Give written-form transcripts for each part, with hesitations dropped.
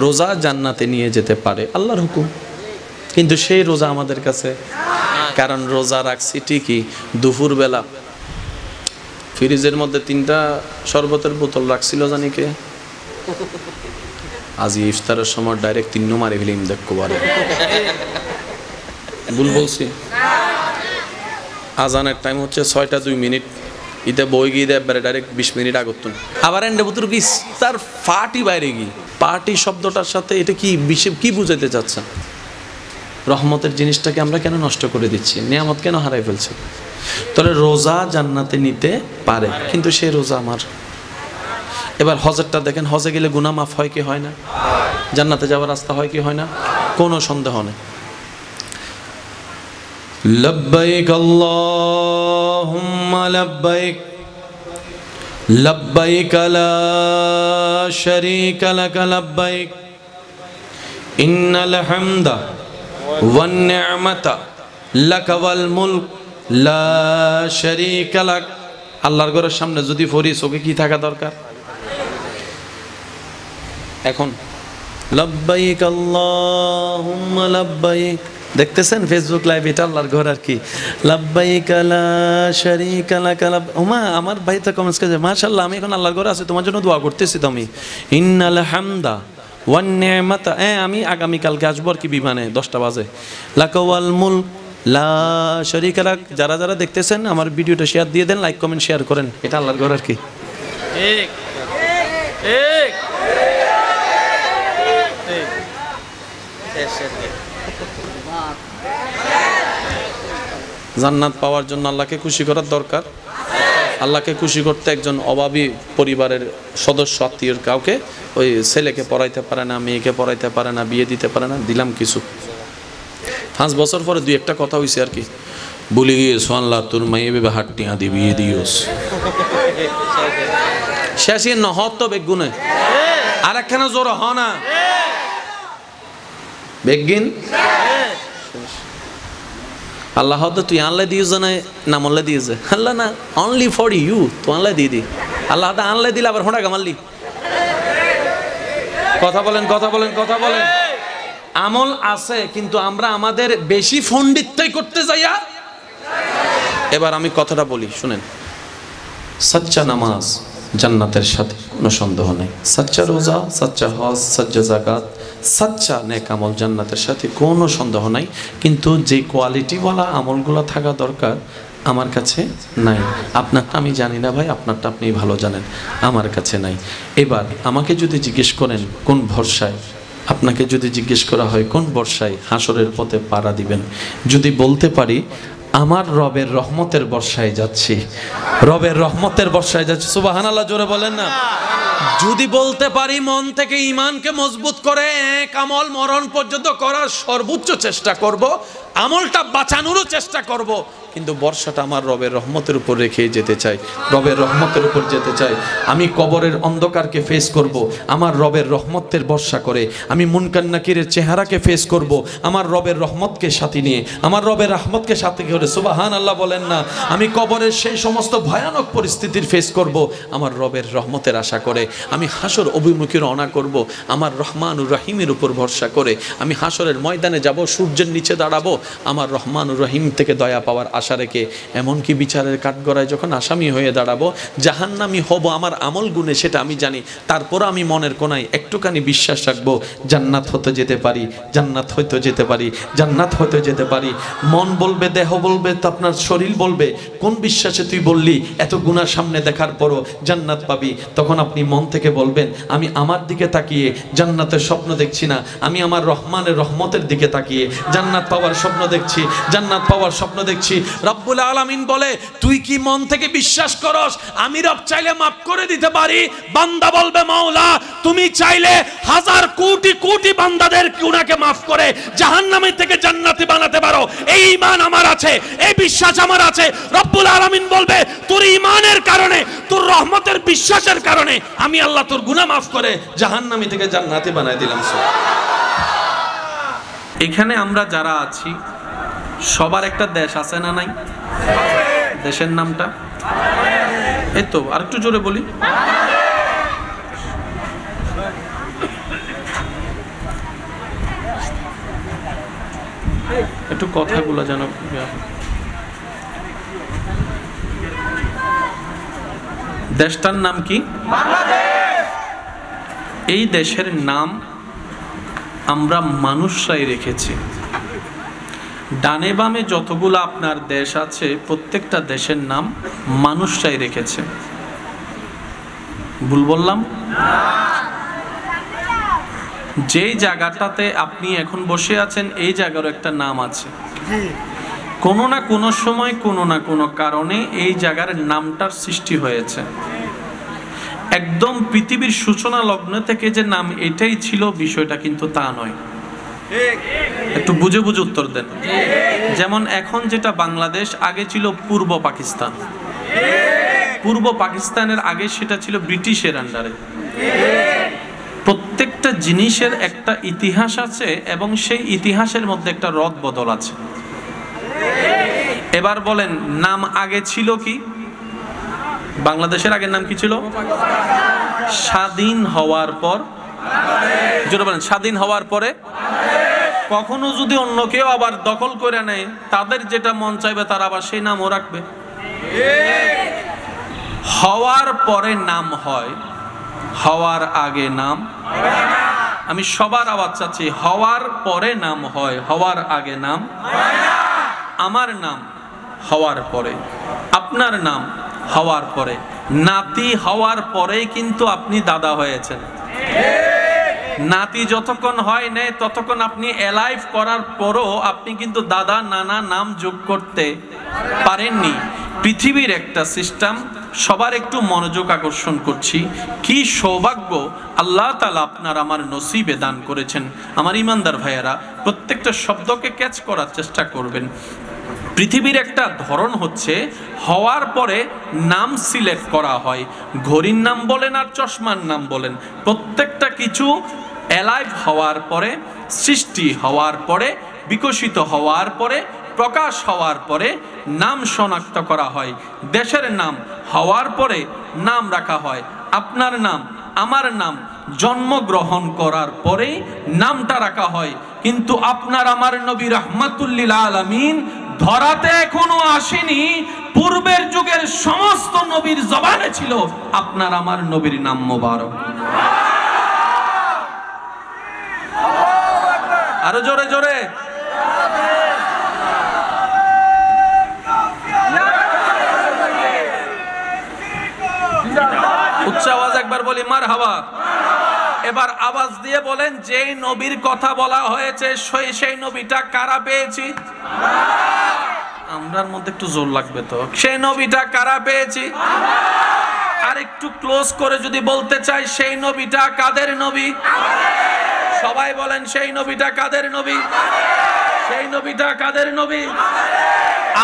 রোজা জান্নাতে নিয়ে যেতে পারে, আল্লাহর হুকুম। কিন্তু সেই রোজা আমাদের কাছে, কারণ রোজা রাখছি ঠিকই, দুপুরবেলা ফ্রিজের মধ্যে 3টা শরবতের বোতল রাখছিল জানি কে, আজ ইফতারের সময় ডাইরেক্ট 3 মারি ফেলিম দেখো বারে, ভুল বলছি? আজানের টাইম হচ্ছে 6টা 2 মিনিট, ইতে বই গিয়ে দেয় ডাইরেক্ট 20 মিনিট আগতুন, আবার এন্ডে বুতুর কি তার পার্টি বাইরে গিয়ে, পার্টি শব্দটার সাথে এটা কি কি বুঝাইতে চাচ্ছেন? রহমতের জিনিসটাকে আমরা কেন নষ্ট করে দিচ্ছি, নিয়ামত কেন হারাই ফেলছি? তাহলে রোজা জান্নাতে নিতে পারে, কিন্তু সেই রোজা আমার। এবার হজেরটা দেখেন, হজে গেলে গুনাহ মাফ হয় কি হয় না? জান্নাতে যাওয়ার রাস্তা হয় কি হয় না? কোনো সন্দেহ নেই। লব্বাইক আল্লাহুম্মা লব্বাইক, লব্বাইক লা শারীকা লাক লব্বাইক, ইন্নাল হামদা ওয়ান নি'মাতা লাকা ওয়াল মুলক লা শারীকা লাক। আল্লাহর ঘরের সামনে যদি ফরি, চোখে কি থাকা দরকার? এখন লব্বাইক আল্লাহুম্মা লব্বাইক, দেখতেছেন ফেসবুক লাইভ, এটা আল্লাহর ঘর আর কি। লব্বাইক লা শারীকা লাক, ওমা আমার ভাই তো কমেন্টস করে, মাশাআল্লাহ আমি এখন আল্লাহর ঘরে আছি, তোমার জন্য দোয়া করতেছি তো আমি। ইন্নাল হামদা ওয়ান নি'মাতা, আমি আগামী কালকে আসবো আর কি বিমানে 10টা বাজে। লাকা ওয়াল মুলক লা শারীকা লাক। যারা যারা দেখতেছেন আমার ভিডিওটা শেয়ার দিয়ে দেন, লাইক কমেন্ট শেয়ার করেন, এটা আল্লাহর ঘর আর কি। ঠিক ঠিক জান্নাত পাওয়ার জন্য আল্লাহকে খুশি করার দরকার। আল্লাহকে খুশি করতে একজন অভাবী পরিবারের সদস্য আত্মীয়র কাউকে, ওই ছেলেকে পড়াইতে পারে না, মেয়েকে পড়াইতে পারে না, বিয়ে দিতে পারে না, দিলাম কিছু। 5 বছর পরে 2-1টা কথা হয়েছে আর কি, বলি গিয়েছো আল্লাহ তোর মাইয়ে বেবে হাট্টিয়া দি বিয়ে দিওস, শেষে নহত তো বেগুনে আর একখানা জোর হ না বেগিন। আল্লাহ তো তুই আনলে দিয়েছ না, নাম আনলে দিয়েছে আল্লাহ না, অনলি ফর ইউ, তো আনলে দিয়ে দি, আল্লাহ আনলে দিলে আবার হোঁড়া গামাল্লি। কথা বলেন কথা বলেন কথা বলেন। আমল আছে, কিন্তু আমরা আমাদের বেশি পণ্ডিতই করতে যাইয়া। এবার আমি কথাটা বলি শুনেন, সচ্চা নামাজ জান্নাতের সাথে কোনো সন্দেহ নেই, সচ্চা রোজা, সচ্চা হজ, সচ্চা যাকাত, সচ্চা নেক আমল জান্নাতের সাথে কোনো সন্দেহ নাই। কিন্তু যে কোয়ালিটিওয়ালা আমলগুলো থাকা দরকার আমার কাছে নাই। আপনারটা আমি জানি না ভাই, আপনারটা আপনি ভালো জানেন, আমার কাছে নাই। এবার আমাকে যদি জিজ্ঞেস করেন কোন ভরসায়, আপনাকে যদি জিজ্ঞেস করা হয় কোন ভরসায় হাসরের পথে পাড়া দিবেন, যদি বলতে পারি আমার রবের রহমতের বর্ষায় যাচ্ছি, রবের রহমতের বর্ষায় যাচ্ছি, সুবহানাল্লাহ জোরে বলেন না। যদি বলতে পারি মন থেকে ঈমানকে মজবুত করে এক আমল মরণ পর্যন্ত করার সর্বোচ্চ চেষ্টা করব, আমলটা বাঁচানোরও চেষ্টা করব, কিন্তু বর্ষাটা আমার রবের রহমতের উপর রেখে যেতে চাই, রবের রহমতের উপর যেতে চাই। আমি কবরের অন্ধকারকে ফেস করব আমার রবের রহমতের বর্ষা করে, আমি মুনকার নাকিরের চেহারাকে ফেস করব আমার রবের রহমতকে সাথে নিয়ে, আমার রবের রহমতকে সাথে করে, সুবহানাল্লাহ বলেন না। আমি কবরের সেই সমস্ত ভয়ানক পরিস্থিতির ফেস করব আমার রবের রহমতের আশা করে, আমি হাসর অভিমুখী রওনা করব আমার রহমানুর রহিমের উপর ভরসা করে, আমি হাসরের ময়দানে যাব, সূর্যের নিচে দাঁড়াবো আমার রহমানুর রহিম থেকে দয়া পাওয়ার আশা রেখে, এমনকি বিচারের কাঠগড়ায় যখন আসামি হয়ে দাঁড়াবো, জাহান্নামী হব আমার আমল গুণে সেটা আমি জানি, তারপর আমি মনের কোনায় একটুখানি বিশ্বাস রাখবো জান্নাত হতে যেতে পারি, জান্নাত হইতে যেতে পারি, জান্নাত হতে যেতে পারি। মন বলবে, দেহ বলবে, তো আপনার শরীর বলবে কোন বিশ্বাসে তুই বললি এত গুনাহ সামনে দেখার পরও জান্নাত পাবি? তখন আপনি মন থেকে বলবেন আমি আমার দিকে তাকিয়ে জান্নাতের স্বপ্ন দেখছি না, আমি আমার রহমানের রহমতের দিকে তাকিয়ে জান্নাত পাওয়ার স্বপ্ন দেখছি, জান্নাত পাওয়ার স্বপ্ন দেখছি। রব্বুল আলামিন বলে তুই কি মন থেকে বিশ্বাস করস আমি রব চাইলে মাফ করে দিতে পারি? বান্দা বলবে মাওলা তুমি চাইলে হাজার কোটি কোটি বান্দাদের গুনাহকে মাফ করে জাহান্নামে থেকে জান্নাতি বানাতে পারো, এই ঈমান আমার আছে, এই বিশ্বাস আমার আছে। রব্বুল আলামিন বলবে তোর ঈমানের কারণে, তোর রহমতের বিশ্বাসের কারণে আমি আল্লাহ তোর গুনাহ মাফ করে জাহান্নামী থেকে জান্নাতি বানায় দিলাম। এখানে আমরা যারা আছি সবার একটা দেশ আছে না নাই? দেশের নামটা এই তো, আরেকটু জোরে বলি। একটু কথাগুলো যেন। দেশটার নাম কি? এই দেশের নাম আমরা মানুষরাই রেখেছি। ডানে বামে যতগুলো আপনার দেশ আছে প্রত্যেকটা দেশের নাম মানুষরাই রেখেছে। ভুল বললাম? যেই জায়গাটাতে আপনি এখন বসে আছেন এই জায়গারও একটা নাম আছে। কোনো না কোনো সময় কোনো না কোনো কারণে এই জায়গার নামটার সৃষ্টি হয়েছে। একদম পৃথিবীর সূচনা লগ্ন থেকে যে নাম এটাই ছিল বিষয়টা কিন্তু তা নয়। একটু বুঝে বুঝে উত্তর দেন। যেমন এখন যেটা বাংলাদেশ, আগে ছিল পূর্ব পাকিস্তান। পূর্ব পাকিস্তানের আগে সেটা ছিল ব্রিটিশের আন্ডারে। প্রত্যেকটা জিনিসের একটা ইতিহাস আছে এবং সেই ইতিহাসের মধ্যে একটা রদ বদল আছে। এবার বলেন, নাম আগে ছিল কি? বাংলাদেশের আগের নাম কি ছিল? স্বাধীন হওয়ার পর, যেটা বলেন স্বাধীন হওয়ার পরে, কখনো যদি অন্য কেউ আবার দখল করে নেয় তাদের যেটা মন চাইবে তারা আবার সেই নামও রাখবে। হওয়ার পরে নাম হয়, হওয়ার আগে নাম। আমি সবার আওয়াজ চাচ্ছি, হওয়ার পরে নাম হয়, হওয়ার আগে নাম। আমার নাম হওয়ার পরে, আপনার নাম হওয়ার পরে। নাতি হওয়ার পরেই কিন্তু আপনি দাদা হয়েছেন। নাতি যতক্ষণ হয় নাই ততক্ষণ আপনি অ্যালাইভ করার পরও আপনি কিন্তু দাদা নানা নাম যোগ করতে পারেননি। পৃথিবীর একটা সিস্টেম। সবার একটু মনোযোগ আকর্ষণ করছি। কি সৌভাগ্য আল্লাহ তাআলা আপনার আমার নসিবে দান করেছেন। আমার ইমানদার ভাইয়েরা, প্রত্যেকটা শব্দকে ক্যাচ করার চেষ্টা করবেন। পৃথিবীর একটা ধরন হচ্ছে হওয়ার পরে নাম সিলেক্ট করা হয়। ঘড়ির নাম বলেন আর চশমার নাম বলেন, প্রত্যেকটা কিছু অ্যালাইভ হওয়ার পরে, সৃষ্টি হওয়ার পরে, বিকশিত হওয়ার পরে, প্রকাশ হওয়ার পরে নাম শনাক্ত করা হয়। দেশের নাম হওয়ার পরে নাম রাখা হয়। আপনার নাম, আমার নাম জন্মগ্রহণ করার পরেই নামটা রাখা হয়। কিন্তু আপনার আমার নবী রাহমাতুল লিল আলামিন ধরাতে এখনো আসেনি। পূর্বের যুগের সমস্ত নবীর জবানে ছিল আপনার আমার নবীর নাম মোবারক। আরো জোরে জোরে। উচ্চ আওয়াজ একবার বলি মারহাবা। এবার আওয়াজ দিয়ে বলেন, যেই নবীর কথা বলা হয়েছে সেই নবীটা কারা পেয়েছি? আমরার মধ্যে একটু জোর লাগবে তো। সেই নবীটা কারা পেয়েছি? আর একটু ক্লোজ করে যদি বলতে চাই, সেই নবীটা কাদের নবী? সবাই বলেন, সেই নবীটা কাদের নবী? সেই নবীটা কাদের নবী?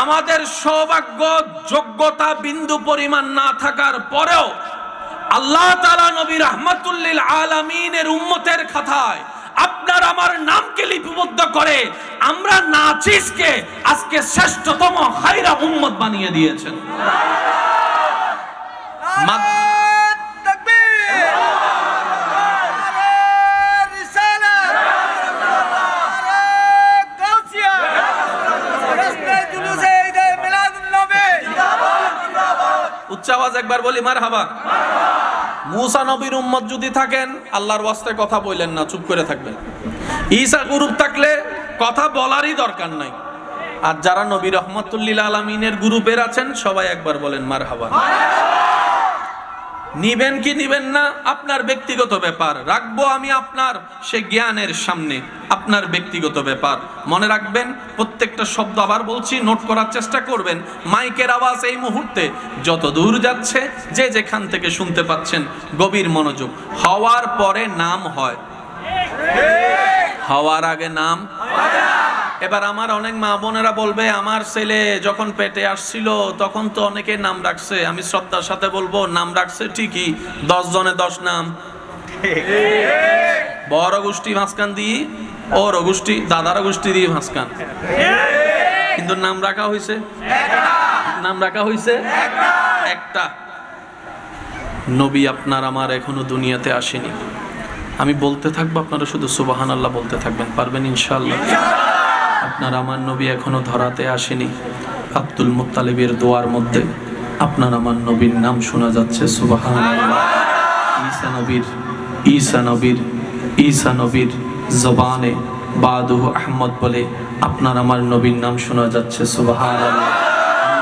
আমাদের সৌভাগ্য যোগ্যতা বিন্দু পরিমাণ না থাকার পরেও আল্লাহ তাআলা নবী রাহমাতুল লিল আলামিনের উম্মতের খাতায় আপনার আমার নামকে লিপিবদ্ধ করে আমরা নাচিসকে আজকে শ্রেষ্ঠতম খায়রা উম্মত বানিয়ে দিয়েছেন। উচ্চ আওয়াজ একবার বলি মারহাবা। মুসা নবীর উম্মত যদি থাকেন আল্লাহর ওয়াস্তে কথা বললেন না, চুপ করে থাকবেন। ঈসা গ্রুপ থাকলে কথা বলারই দরকার নাই। আর যারা নবী রাহমাতুল লিল আলামিনের গ্রুপের আছেন সবাই একবার বলেন মারহাবা। নিবেন কি নিবেন না আপনার ব্যক্তিগত ব্যাপার। রাখবো আমি আপনার সে জ্ঞানের সামনে, আপনার ব্যক্তিগত ব্যাপার। মনে রাখবেন, প্রত্যেকটা শব্দ আবার বলছি, নোট করার চেষ্টা করবেন। মাইকের আওয়াজ এই মুহূর্তে যত দূর যাচ্ছে, যে যেখান থেকে শুনতে পাচ্ছেন, গভীর মনোযোগ। হওয়ার পরে নাম হয়, হওয়ার আগে নাম। এবার আমার অনেক মা বোনেরা বলবে, আমার ছেলে যখন পেটে আসছিল তখন তো অনেকে নাম রাখছে। আমি শ্রদ্ধার সাথে বলবো, নাম রাখছে ঠিকই, 10 জনে 10 নাম। বড় গোষ্ঠী মাঝখান দিয়ে, ওর গোষ্ঠী দাদার গোষ্ঠী দিয়ে মাঝখান, কিন্তু নাম রাখা হয়েছে, নাম রাখা হয়েছে একটা। নবী আপনার আমার এখনো দুনিয়াতে আসেনি। আমি বলতে থাকবো, আপনারা শুধু সুবহানাল্লাহ বলতে থাকবেন। পারবেন ইনশাআল্লাহ? আপনার আমার নবী এখনো ধরাতে আসেনি, আব্দুল মুত্তালিবের দোয়ার মধ্যে আপনার আমার নবীর নাম শোনা যাচ্ছে সুবহানাল্লাহ। ঈসা নবীর জবানে বাদুহু আহমদ বলে আপনার আমার নবীর নাম শোনা যাচ্ছে সুবহানাল্লাহ।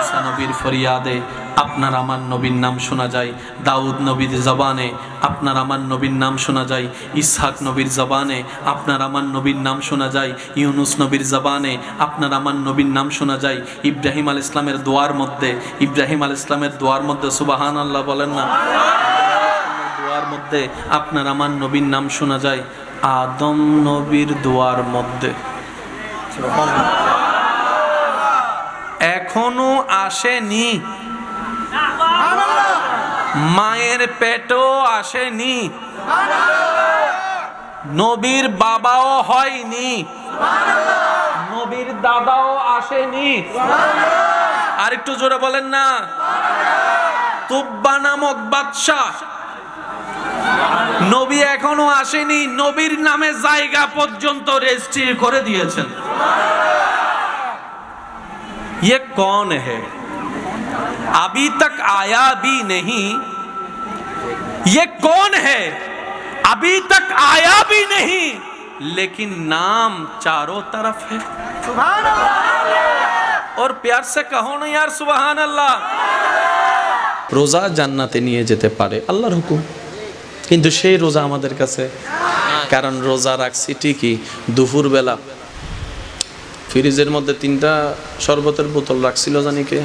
ঈসা নবীর ফরিয়াদে আপনার আমার নবীর নাম শোনা যায়, দাউদ নবীর জবানে আপনার আমার নবীর নাম শোনা যায়, ইসহাক নবীর জবানে আপনার আমার নবীর নাম শোনা যায়, ইউনুস নবীর জবানে আপনার আমার নবীর নাম শোনা যায়, ইব্রাহিম আলাইহিস সালামের দোয়ার মধ্যে সুবহানাল্লাহ বলেন না, দোয়ার মধ্যে আপনার আমার নবীর নাম শোনা যায়, আদম নবীর দোয়ার মধ্যে এখনো আসেনি, মায়ের পেটও আসেনি, নবীর বাবাও হয়নি, নবীর দাদাও আসেনি। আর একটু জোরে বলেন না। তুব্বা নামক বাদশা নবী এখনো আসেনি, নবীর নামে জায়গা পর্যন্ত রেজিস্ট্রি করে দিয়েছেন। ये कौन है? अभी तक आया भी नहीं। ये कौन है? अभी तक आया भी नहीं, लेकिन नाम चारों तरफ है। सुभान अल्लाह। और प्यार से कहो ना यार सुभान अल्लाह। रोजा জান্নাতে নিয়ে যেতে পারে আল্লাহর হুকুম, কিন্তু সেই রোজা আমাদের কাছে, কারণ রোজা রাখছি ঠিকই, দুপুর বেলা ফ্রিজের মধ্যে 3টা শরবতের বোতল রাখছিল জানি কে,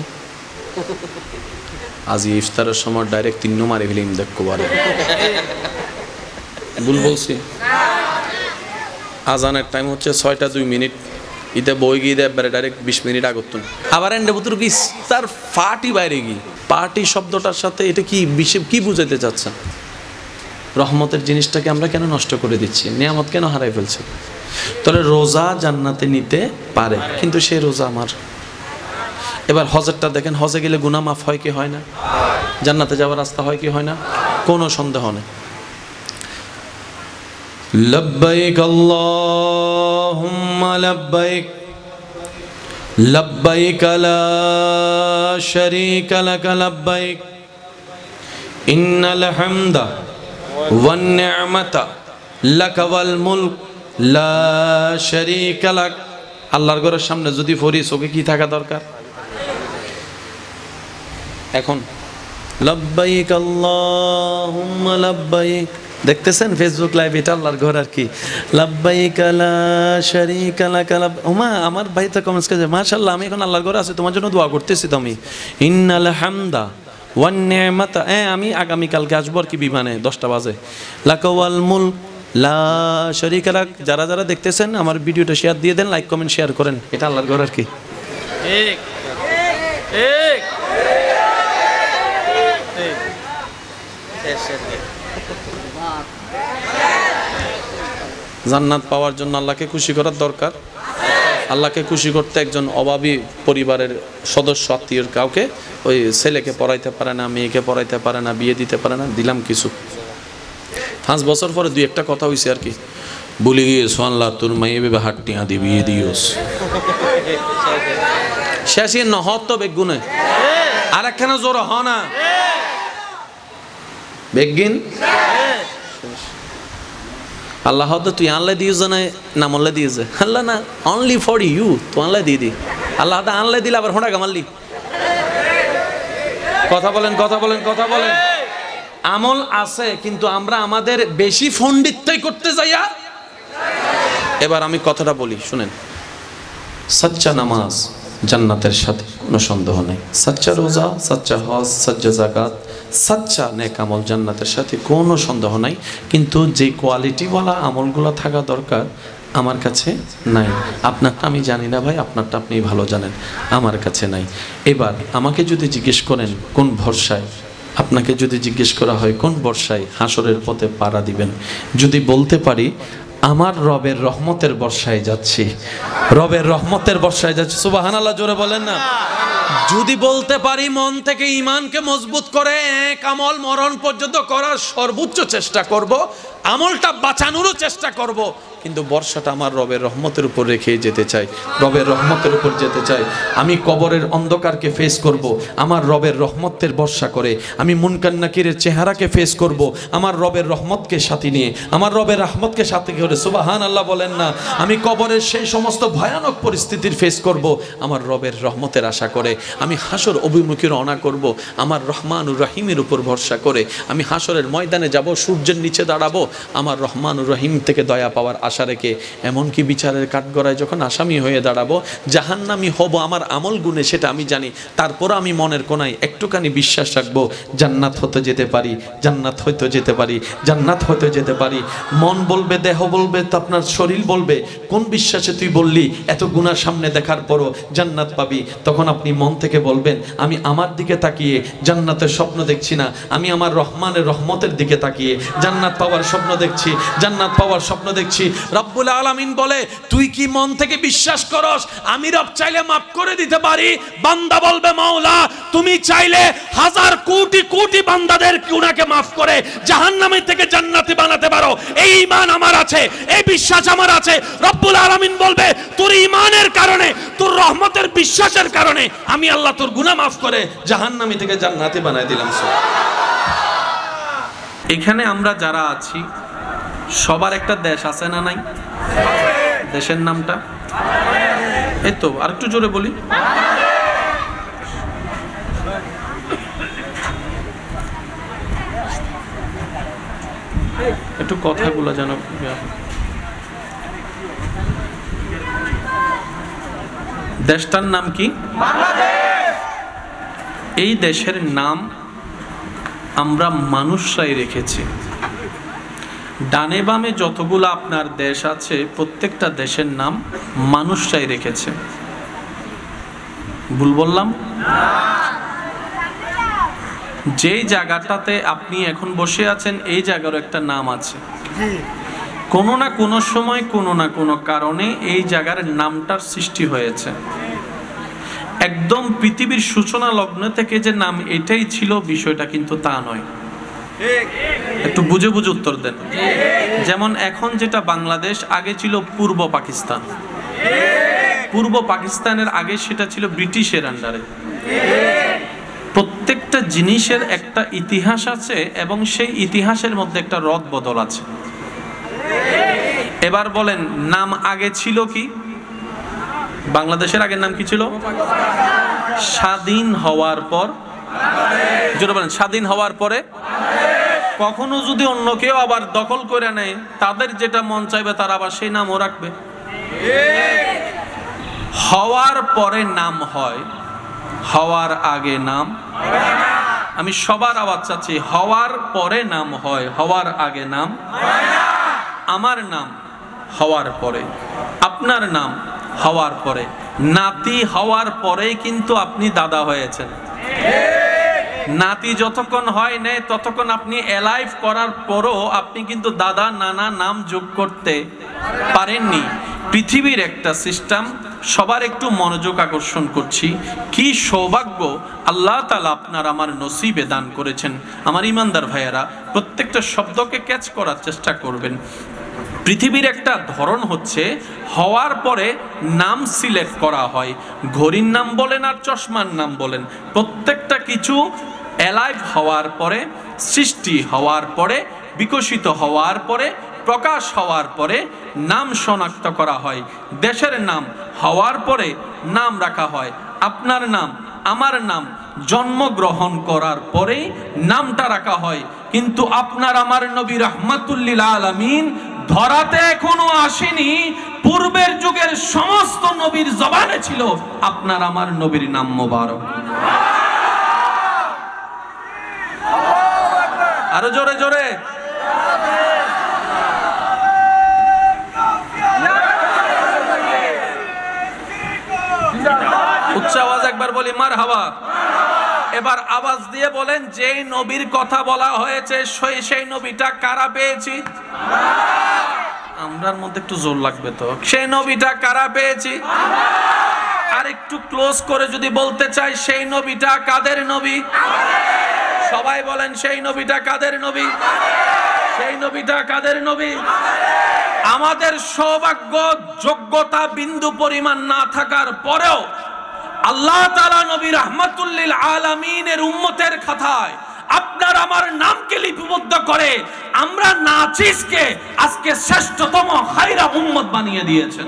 আজ ইফতারের সময় ডাইরেক্ট 3 মারি ফেলিম দেখো বারে, ভুল বলছি? আজানের টাইম হচ্ছে 6টা 2 মিনিট, ইতে বই গিয়ে দেয় ডাইরেক্ট 20 মিনিট আগতুন, আবার এন্ডে বুতুর কি তার পার্টি বাইরে গিয়ে, পার্টি শব্দটার সাথে এটা কি বুঝাইতে চাচ্ছেন? রহমতের জিনিসটাকে আমরা কেন নষ্ট করে দিচ্ছি, নিয়ামত কেন হারাই ফেলছি? তাহলে রোজা জান্নাতে নিতে পারে, কিন্তু সেই রোজা আমার। এবার হজেরটা দেখেন, হজে গেলে গুনাহ মাফ হয় কি হয় না? জান্নাতে যাওয়ার রাস্তা হয় কি হয় না? কোনো সন্দেহ নেই। লব্বাইক আল্লাহুম্মা লব্বাইক, লব্বাইক লা শারীকা লাক লব্বাইক, ইন্নাল হামদা ওয়ান নি'মাতা লাকা ওয়াল মুলক লা শারীকা লাক। আল্লাহর ঘরের সামনে যদি ফরি, চোখে কি থাকা দরকার? এখন লব্বাইক আল্লাহুম্মা লব্বাইক, দেখতেছেন ফেসবুক লাইভ, এটা আল্লাহর ঘর আর কি। লব্বাইক লা শারীকা লাক, ওমা আমার ভাই তো কমেন্টস করে মাশাআল্লাহ, আমি এখন আল্লাহর ঘরে আছি, তোমার জন্য দোয়া করতেছি তো আমি। ইন্নাল হামদা ওয়ান নি'মাতা, আমি আগামী কালকে আসবো আর কি বিমানে 10টা বাজে। লাকা ওয়াল মুলক লা শারীকা লাক। যারা যারা দেখতেছেন আমার ভিডিওটা শেয়ার দিয়ে দেন, লাইক কমেন্ট শেয়ার করেন, এটা আল্লাহর ঘর আর কি। ঠিক ঠিক জান্নাত পাওয়ার জন্য আল্লাহকে খুশি করার দরকার। আল্লাহকে খুশি করতে একজন অভাবী পরিবারের সদস্য আত্মীয়র কাউকে, ওই ছেলেকে পড়াইতে পারে না, মেয়েকে পড়াইতে পারে না, বিয়ে দিতে পারে না, দিলাম কিছু। 5 বছর পরে 2-1টা কথা হয়েছে আর কি, বলে গিয়েছো আল্লাহ তোর মাইয়ে বেবে হাট্টিয়া দি বিয়ে দিওস, শেষে নহত তো বেগুনে আর একখানা জোর হ না বেগিন। আল্লাহ তো তুই আনলে দিয়েছ না, নাম আনলে দিয়েছে আল্লাহ না, অনলি ফর ইউ, তো আনলে দিয়ে দি, আল্লাহ আনলে দিলে আবার হোঁটা গামাল্লি। কথা বলেন কথা বলেন কথা বলেন। আমল আছে, কিন্তু আমরা আমাদের বেশি পণ্ডিতই করতে যাইয়া। এবার আমি কথাটা বলি শুনেন, সচ্চা নামাজ জান্নাতের সাথে কোনো সন্দেহ নেই, সচ্চা রোজা, সচ্চা হজ, সচ্চা যাকাত, সচ্চা নেক আমল জান্নাতের সাথে কোনো সন্দেহ নাই, কিন্তু যে কোয়ালিটিওয়ালা আমলগুলো থাকা দরকার আমার কাছে নাই। আপনারটা আমি জানি না ভাই, আপনারটা আপনি ভালো জানেন, আমার কাছে নাই। এবার আমাকে যদি জিজ্ঞেস করেন কোন ভরসায়, আপনাকে যদি জিজ্ঞেস করা হয় কোন ভরসায় হাসরের পথে পাড়া দিবেন, যদি বলতে পারি আমার রবের রহমতের বর্ষায় যাচ্ছি, রবের রহমতের বর্ষায় যাচ্ছি, সুবহানাল্লাহ জোরে বলেন না। যদি বলতে পারি মন থেকে ঈমানকে মজবুত করে এক আমল মরণ পর্যন্ত করার সর্বোচ্চ চেষ্টা করব, আমলটা বাঁচানোরও চেষ্টা করব, কিন্তু বর্ষাটা আমার রবের রহমতের উপর রেখে যেতে চাই, রবের রহমতের উপর যেতে চাই। আমি কবরের অন্ধকারকে ফেস করব আমার রবের রহমতের বর্ষা করে, আমি মুনকার নাকিরের চেহারাকে ফেস করব আমার রবের রহমতকে সাথে নিয়ে, আমার রবের রহমতকে সাথে করে। সুবহানাল্লাহ বলেন না। আমি কবরের সেই সমস্ত ভয়ানক পরিস্থিতির ফেস করব আমার রবের রহমতের আশা করে। আমি হাসর অভিমুখী রওনা করব আমার রহমানুর রহিমের উপর ভরসা করে। আমি হাসরের ময়দানে যাব, সূর্যের নিচে দাঁড়াবো আমার রহমানুর রহিম থেকে দয়া পাওয়ার আশা রেখে। এমনকি বিচারের কাঠগড়ায় যখন আসামি হয়ে দাঁড়াবো, জাহান্নামী হব আমার আমল গুণে সেটা আমি জানি, তারপর আমি মনের কোনায় একটুখানি বিশ্বাস রাখবো জান্নাত হতে যেতে পারি, জান্নাত হয়তো যেতে পারি, জান্নাত হতে যেতে পারি। মন বলবে, দেহ বলবে, তো আপনার শরীর বলবে কোন বিশ্বাসে তুই বললি এত গুনার সামনে দেখার পরও জান্নাত পাবি? তখন আপনি মন থেকে বলবেন আমি আমার দিকে তাকিয়ে জান্নাতের স্বপ্ন দেখছি না, আমি আমার রহমানের রহমতের দিকে তাকিয়ে জান্নাত পাওয়ার স্বপ্ন দেখছি, জান্নাত পাওয়ার স্বপ্ন দেখছি। রব্বুল আলামিন বলে তুই কি মন থেকে বিশ্বাস করস আমি রব চাইলে মাফ করে দিতে পারি? বান্দা বলবে মাওলা তুমি চাইলে হাজার কোটি কোটি বান্দাদের গুনাহকে মাফ করে জাহান্নামের থেকে জান্নাতি বানাতে পারো। এই ঈমান আমার আছে, এই বিশ্বাস আমার আছে। রব্বুল আলামিন বলবে তোর ঈমানের কারণে, তোর রহমতের বিশ্বাসের কারণে আমি আল্লাহ তোর গুনাহ মাফ করে জাহান্নামী থেকে জান্নাতি বানায় দিলাম। এখানে আমরা যারা আছি সবার একটা দেশ আছে না নাই? দেশের নামটা এই তো, আর একটু জোরে বলি। একটু কথাগুলো যেন। দেশটার নাম কি? এই দেশের নাম আমরা মানুষরাই রেখেছি। ডানে বামে যতগুলো আপনার দেশ আছে প্রত্যেকটা দেশের নাম মানুষরাই রেখেছে। ভুল বললাম? যেই জায়গাটাতে আপনি এখন বসে আছেন এই জায়গারও একটা নাম আছে। কোনো না কোনো সময় কোনো না কোনো কারণে এই জায়গার নামটার সৃষ্টি হয়েছে। একদম পৃথিবীর সূচনা লগ্ন থেকে যে নাম এটাই ছিল বিষয়টা কিন্তু তা নয়। একটু বুঝে বুঝে উত্তর দেন। যেমন এখন যেটা বাংলাদেশ, আগে ছিল পূর্ব পাকিস্তান। পূর্ব পাকিস্তানের আগে সেটা ছিল ব্রিটিশের আন্ডারে। প্রত্যেকটা জিনিসের একটা ইতিহাস আছে এবং সেই ইতিহাসের মধ্যে একটা রদ বদল আছে। এবার বলেন নাম আগে ছিল কি? বাংলাদেশের আগের নাম কি ছিল? স্বাধীন হওয়ার পর, যেটা বলেন স্বাধীন হওয়ার পরে কখনো যদি অন্য কেউ আবার দখল করে নেয় তাদের যেটা মন চাইবে তারা আবার সেই নামও রাখবে। হওয়ার পরে নাম হয়, হওয়ার আগে নাম। আমি সবার আওয়াজ চাচ্ছি, হওয়ার পরে নাম হয়, হওয়ার আগে নাম। আমার নাম হওয়ার পরে, আপনার নাম হওয়ার পরে। নাতি হওয়ার পরেই কিন্তু আপনি দাদা হয়েছেন। নাতি যতক্ষণ হয় নাই ততক্ষণ আপনি অ্যালাইভ করার পরও আপনি কিন্তু দাদা নানা নাম যোগ করতে পারেননি। পৃথিবীর একটা সিস্টেম। সবার একটু মনোযোগ আকর্ষণ করছি। কি সৌভাগ্য আল্লাহ তাআলা আপনার আমার নসিবে দান করেছেন। আমার ইমানদার ভাইয়েরা প্রত্যেকটা শব্দকে ক্যাচ করার চেষ্টা করবেন। পৃথিবীর একটা ধরন হচ্ছে হওয়ার পরে নাম সিলেক্ট করা হয়। ঘড়ির নাম বলেন আর চশমার নাম বলেন, প্রত্যেকটা কিছু অ্যালাইভ হওয়ার পরে, সৃষ্টি হওয়ার পরে, বিকশিত হওয়ার পরে, প্রকাশ হওয়ার পরে নাম শনাক্ত করা হয়। দেশের নাম হওয়ার পরে নাম রাখা হয়। আপনার নাম, আমার নাম জন্মগ্রহণ করার পরেই নামটা রাখা হয়। কিন্তু আপনার আমার নবী রাহমাতুল লিল আলামিন ধরাতে এখনো আসেনি, পূর্বের যুগের সমস্ত নবীর জবানে ছিল আপনার আমার নবীর নাম মোবারক। আরো জোরে জোরে। উচ্চ আওয়াজ একবার বলি মারহাবা। এবার আওয়াজ দিয়ে বলেন যেই নবীর কথা বলা হয়েছে সেই নবীটা কারা পেয়েছি? আমরার মধ্যে একটু জোর লাগবে তো। সেই নবীটা কারা পেয়েছি? আর একটু ক্লোজ করে যদি বলতে চাই সেই নবীটা কাদের নবী? সবাই বলেন সেই নবীটা কাদের নবী? সেই নবীটা কাদের নবী? আমাদের সৌভাগ্য যোগ্যতা বিন্দু পরিমাণ না থাকার পরেও আল্লাহ তাআলা নবী রাহমাতুল লিল আলামিনের উম্মতের খাতায় আপনার আমার নামকে লিপিবদ্ধ করে আমরা নাচিসকে আজকে শ্রেষ্ঠতম খায়রা উম্মত বানিয়ে দিয়েছেন।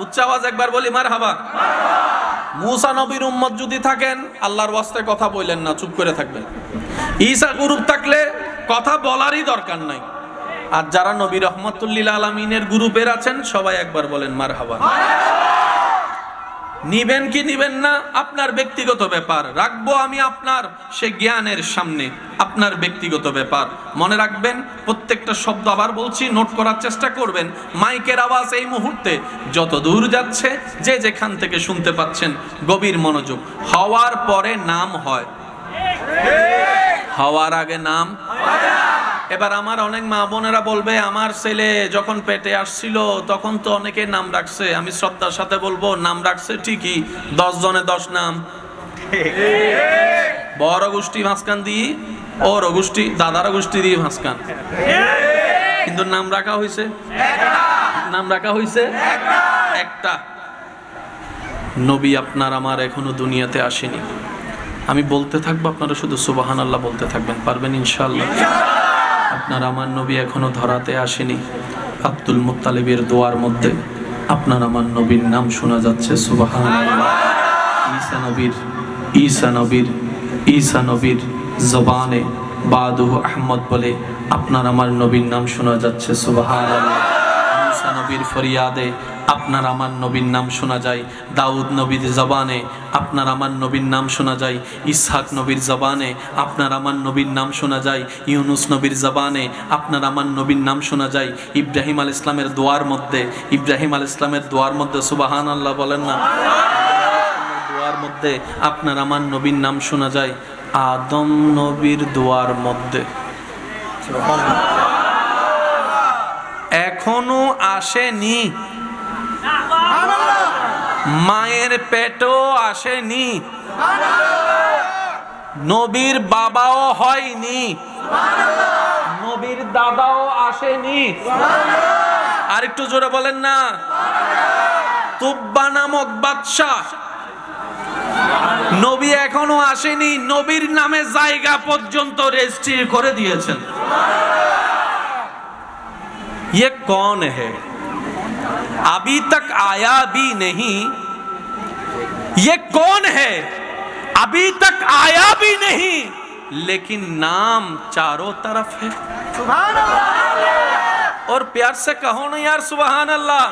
উচ্চ আওয়াজ একবার বলি মারহাবা। মুসা নবীর উম্মত যদি থাকেন আল্লাহর ওয়াস্তে কথা বললেন না, চুপ করে থাকবেন। ঈসা গ্রুপ থাকলে কথা বলারই দরকার নাই। আর যারা নবী রাহমাতুল লিল আলামিনের গ্রুপের আছেন সবাই একবার বলেন মারহাবা। নিবেন কি নিবেন না আপনার ব্যক্তিগত ব্যাপার, রাখবো আমি আপনার সে জ্ঞানের সামনে, আপনার ব্যক্তিগত ব্যাপার। মনে রাখবেন প্রত্যেকটা শব্দ, আবার বলছি, নোট করার চেষ্টা করবেন। মাইকের আওয়াজ এই মুহূর্তে যত দূর যাচ্ছে, যে যেখান থেকে শুনতে পাচ্ছেন, গভীর মনোযোগ। হওয়ার পরে নাম হয়, হওয়ার আগে নাম। এবার আমার অনেক মা বোনেরা বলবে আমার ছেলে যখন পেটে আসছিল তখন তো অনেকে নাম রাখছে। আমি শ্রদ্ধার সাথে বলবো নাম রাখছে ঠিকই, 10 জনে 10 নাম। বড় গোষ্ঠী মাঝখান দিয়ে, ওর গোষ্ঠী দাদার গোষ্ঠী দিয়ে মাঝখান, কিন্তু নাম রাখা হয়েছে, নাম রাখা হয়েছে একটা। নবী আপনার আমার এখনো দুনিয়াতে আসেনি। আমি বলতে থাকবো, আপনারা শুধু সুবহানাল্লাহ বলতে থাকবেন, পারবেন ইনশাআল্লাহ। আপনার আমার নবী এখনো ধরাতে আসেনি। আব্দুল মুত্তালিবের দোয়ার মধ্যে আপনার আমার নবীর নাম শোনা যাচ্ছে, সুবহানাল্লাহ। ঈসা নবীর জবানে বাদুহু আহমদ বলে আপনার আমার নবীর নাম শোনা যাচ্ছে, সুবহানাল্লাহ। ঈসা নবীর ফরিয়াদে আপনার আমার নবীর নাম শোনা যায়। দাউদ নবীর জবানে আপনার আমার নবীর নাম শোনা যায়। ইসহাক নবীর জবানে আপনার আমার নবীর নাম শোনা যায়। ইউনুস নবীর জবানে আপনার আমার নবীর নাম শোনা যায়। ইব্রাহিম আলাইহিস সালামের দোয়ার মধ্যে, ইব্রাহিম আলাইহিস সালামের দোয়ার মধ্যে সুবহানাল্লাহ বলেন না, দোয়ার মধ্যে আপনার আমার নবীর নাম শোনা যায়। আদম নবীর দোয়ার মধ্যে এখনো আসেনি, মায়ের পেটও আসেনি, নবীর বাবাও হয়নি, নবীর দাদাও আসেনি। আর একটু জোরে বলেন না। তুব্বা নামক বাদশা, নবী এখনো আসেনি, নবীর নামে জায়গা পর্যন্ত রেজিস্ট্রি করে দিয়েছেন। ये कौन है? अभी तक आया भी नहीं। ये कौन है? अभी तक आया भी नहीं, लेकिन नाम चारों तरफ है। सुभान अल्लाह। और प्यार से कहो ना यार सुभान अल्लाह।